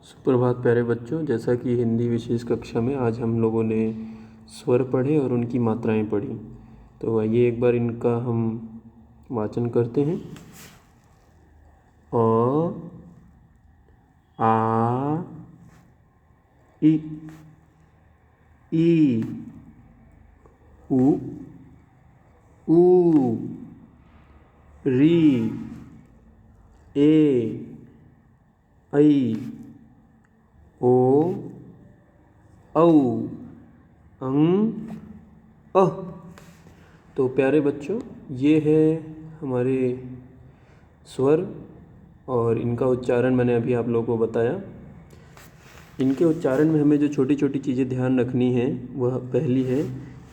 सुप्रभात प्यारे बच्चों। जैसा कि हिंदी विशेष कक्षा में आज हम लोगों ने स्वर पढ़े और उनकी मात्राएं पढ़ी, तो आइए एक बार इनका हम वाचन करते हैं। अ, आ, इ, ई, उ, ऊ, री, ए, ऐ, ओ, औ, अं, अ। तो प्यारे बच्चों, ये है हमारे स्वर और इनका उच्चारण मैंने अभी आप लोगों को बताया। इनके उच्चारण में हमें जो छोटी छोटी चीज़ें ध्यान रखनी है वह पहली है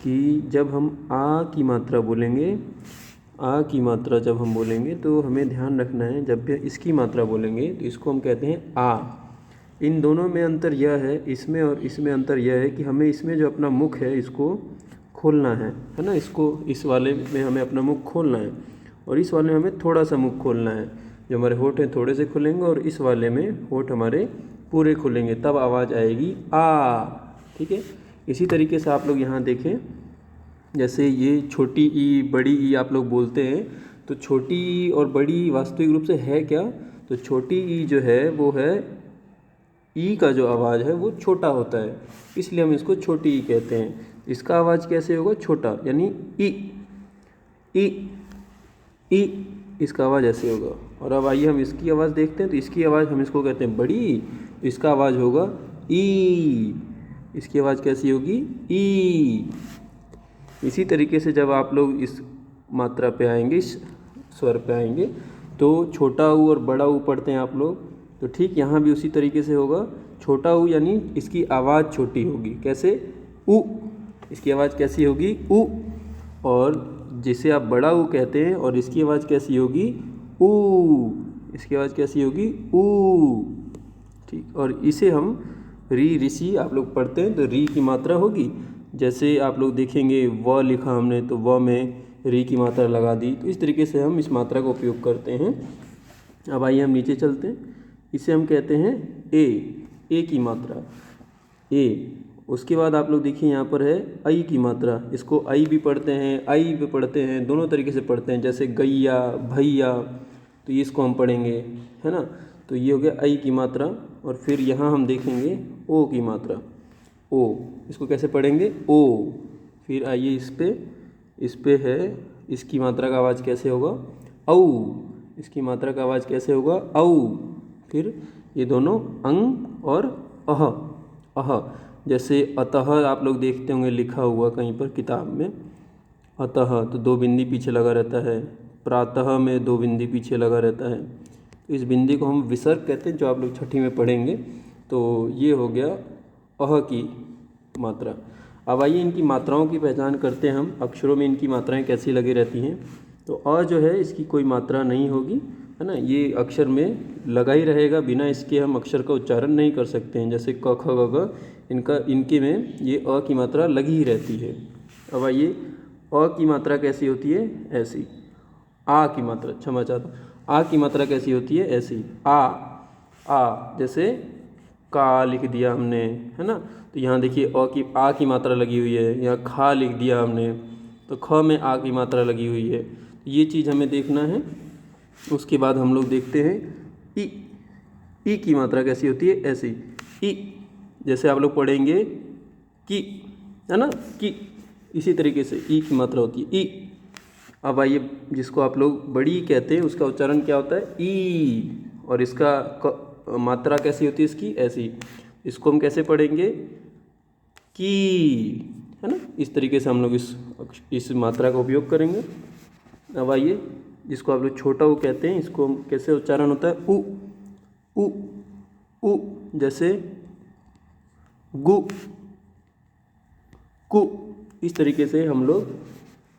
कि जब हम आ की मात्रा बोलेंगे, आ की मात्रा जब हम बोलेंगे तो हमें ध्यान रखना है, जब भी इसकी मात्रा बोलेंगे तो इसको हम कहते हैं आ। इन दोनों में अंतर यह है, इसमें और इसमें अंतर यह है कि हमें इसमें जो अपना मुख है इसको खोलना है ना। इसको इस वाले में हमें अपना मुख खोलना है और इस वाले में हमें थोड़ा सा मुख खोलना है। जो हमारे होंठ हैं थोड़े से खुलेंगे और इस वाले में होंठ हमारे पूरे खुलेंगे, तब आवाज़ आएगी आ। ठीक है। इसी तरीके से आप लोग यहाँ देखें, जैसे ये छोटी ई बड़ी ई आप लोग बोलते हैं, तो छोटी ई और बड़ी ई वास्तविक रूप से है क्या? तो छोटी ई जो है वो है, ई का जो आवाज़ है वो छोटा होता है, इसलिए हम इसको छोटी ई कहते हैं। इसका आवाज़ कैसे होगा? छोटा, यानी ई ई ई, इसका आवाज़ ऐसे होगा। और अब आइए हम इसकी आवाज़ देखते हैं, तो इसकी आवाज़ हम इसको कहते हैं बड़ी, इसका आवाज़ होगा ई। इसकी आवाज़ कैसी होगी? ई। इसी तरीके से जब आप लोग इस मात्रा पे आएंगे, इस स्वर पे आएंगे, तो छोटा ऊ और बड़ा ऊ पढ़ते हैं आप लोग, तो ठीक यहाँ भी उसी तरीके से होगा। छोटा ऊ यानी इसकी आवाज़ छोटी होगी, कैसे? ऊ। इसकी आवाज़ कैसी होगी? ऊ। और जिसे आप बड़ा ऊ कहते हैं, और इसकी आवाज़ कैसी होगी? ऊ। इसकी आवाज़ कैसी होगी? ऊ। ठीक। और इसे हम री, ऋषि आप लोग पढ़ते हैं तो री की मात्रा होगी। जैसे आप लोग देखेंगे व लिखा हमने, तो व में री की मात्रा लगा दी, तो इस तरीके से हम इस मात्रा का उपयोग करते हैं। अब आइए हम नीचे चलते हैं। इसे हम कहते हैं ए की मात्रा, ए। उसके बाद आप लोग देखिए यहाँ पर है ऐ की मात्रा, इसको ऐ भी पढ़ते हैं, ऐ भी पढ़ते हैं, दोनों तरीके से पढ़ते हैं। जैसे गैया, भैया, तो ये इसको हम पढ़ेंगे, है ना। तो ये हो गया ऐ की मात्रा। और फिर यहाँ हम देखेंगे ओ की मात्रा, ओ, इसको कैसे पढ़ेंगे? ओ। फिर आइए इस पे है, इसकी मात्रा का आवाज़ कैसे होगा? औ। इसकी मात्रा का आवाज़ कैसे होगा? औ। फिर ये दोनों अंग और अह। जैसे अतः आप लोग देखते होंगे लिखा हुआ कहीं पर किताब में, अतः तो दो बिंदी पीछे लगा रहता है, प्रातः में दो बिंदी पीछे लगा रहता है, तो इस बिंदी को हम विसर्ग कहते हैं, जो आप लोग छठी में पढ़ेंगे। तो ये हो गया अह की मात्रा। अब आइए इनकी मात्राओं की पहचान करते हैं हम, अक्षरों में इनकी मात्राएं कैसी लगी रहती हैं। तो अ जो है इसकी कोई मात्रा नहीं होगी, है ना, ये अक्षर में लगा ही रहेगा, बिना इसके हम अक्षर का उच्चारण नहीं कर सकते हैं। जैसे क ख ग घ, इनके में ये अ की मात्रा लगी ही रहती है। अब आइए अ की मात्रा कैसी होती है? ऐसी। आ की मात्रा, क्षमा चाहता हूँ, आ की मात्रा कैसी होती है? ऐसी। आ, जैसे का लिख दिया हमने, है ना, तो यहाँ देखिए आ की मात्रा लगी हुई है। यहाँ खा लिख दिया हमने, तो ख में आ की मात्रा लगी हुई है। ये चीज़ हमें देखना है। उसके बाद हम लोग देखते हैं ई की मात्रा कैसी होती है? ऐसी। ई, जैसे आप लोग पढ़ेंगे कि, है ना, कि, इसी तरीके से ई की मात्रा होती है ई। अब आइए जिसको आप लोग बड़ी कहते हैं, उसका उच्चारण क्या होता है? ई। और इसका मात्रा कैसी होती है इसकी? ऐसी। इसको हम कैसे पढ़ेंगे? की, है ना। इस तरीके से हम लोग इस मात्रा का उपयोग करेंगे। अब आइए जिसको आप लोग छोटा ऊ कहते हैं, इसको कैसे उच्चारण होता है? उ उ उ, जैसे गु कु, इस तरीके से हम लोग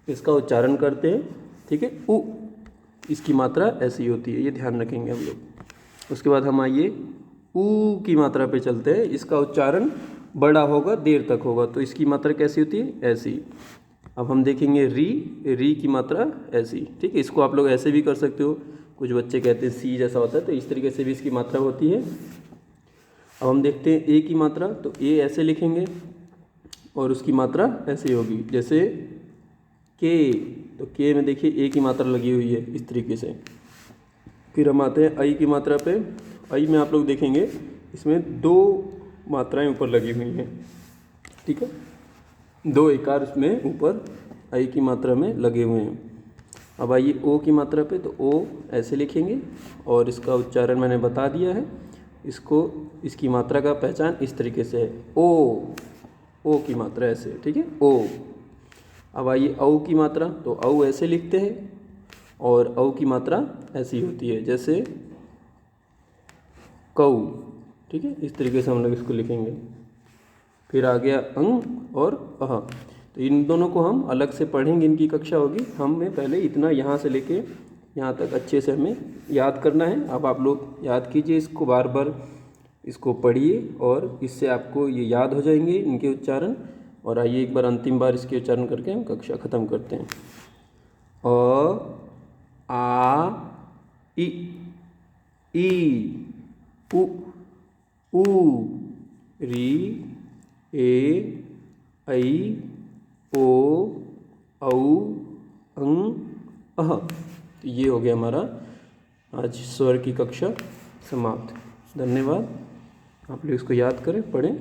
इसका उच्चारण करते हैं। ठीक है। उ, इसकी मात्रा ऐसी होती है, ये ध्यान रखेंगे हम लोग। उसके बाद हम आइए ऊ की मात्रा पे चलते हैं। इसका उच्चारण बड़ा होगा, देर तक होगा, तो इसकी मात्रा कैसी होती है? ऐसी। अब हम देखेंगे री की मात्रा ऐसी। ठीक है। इसको आप लोग ऐसे भी कर सकते हो, कुछ बच्चे कहते हैं सी जैसा होता है, तो इस तरीके से भी इसकी मात्रा होती है। अब हम देखते हैं ए की मात्रा, तो ए ऐसे लिखेंगे और उसकी मात्रा ऐसे होगी, जैसे के, तो के में देखिए ए की मात्रा लगी हुई है इस तरीके से। फिर हम आते हैं आई की मात्रा पे। आई में आप लोग देखेंगे इसमें 2 मात्राएं ऊपर लगी हुई हैं, ठीक है, 2 इकार इसमें ऊपर आई की मात्रा में लगे हुए हैं। अब आइए ओ की मात्रा पे, तो ओ ऐसे लिखेंगे और इसका उच्चारण मैंने बता दिया है। इसको, इसकी मात्रा का पहचान इस तरीके से है, ओ की मात्रा ऐसे, ठीक है, ओ। अब आइए औ की मात्रा, तो औ ऐसे लिखते हैं और औ की मात्रा ऐसी होती है, जैसे कऊ, ठीक है, इस तरीके से हम लोग इसको लिखेंगे। फिर आ गया अंग और अह, तो इन दोनों को हम अलग से पढ़ेंगे, इनकी कक्षा होगी। हमें पहले इतना यहाँ से लेके यहाँ तक अच्छे से हमें याद करना है। अब आप लोग याद कीजिए इसको, बार बार इसको पढ़िए और इससे आपको ये याद हो जाएंगे इनके उच्चारण। और आइए एक बार अंतिम बार इसके उच्चारण करके हम कक्षा ख़त्म करते हैं। अ, आ, इ, उ, ऊ, री, ए, ऐ, ओ, औ, अं, अह। तो ये हो गया हमारा आज स्वर की कक्षा समाप्त। धन्यवाद। आप लोग इसको याद करें, पढ़ें।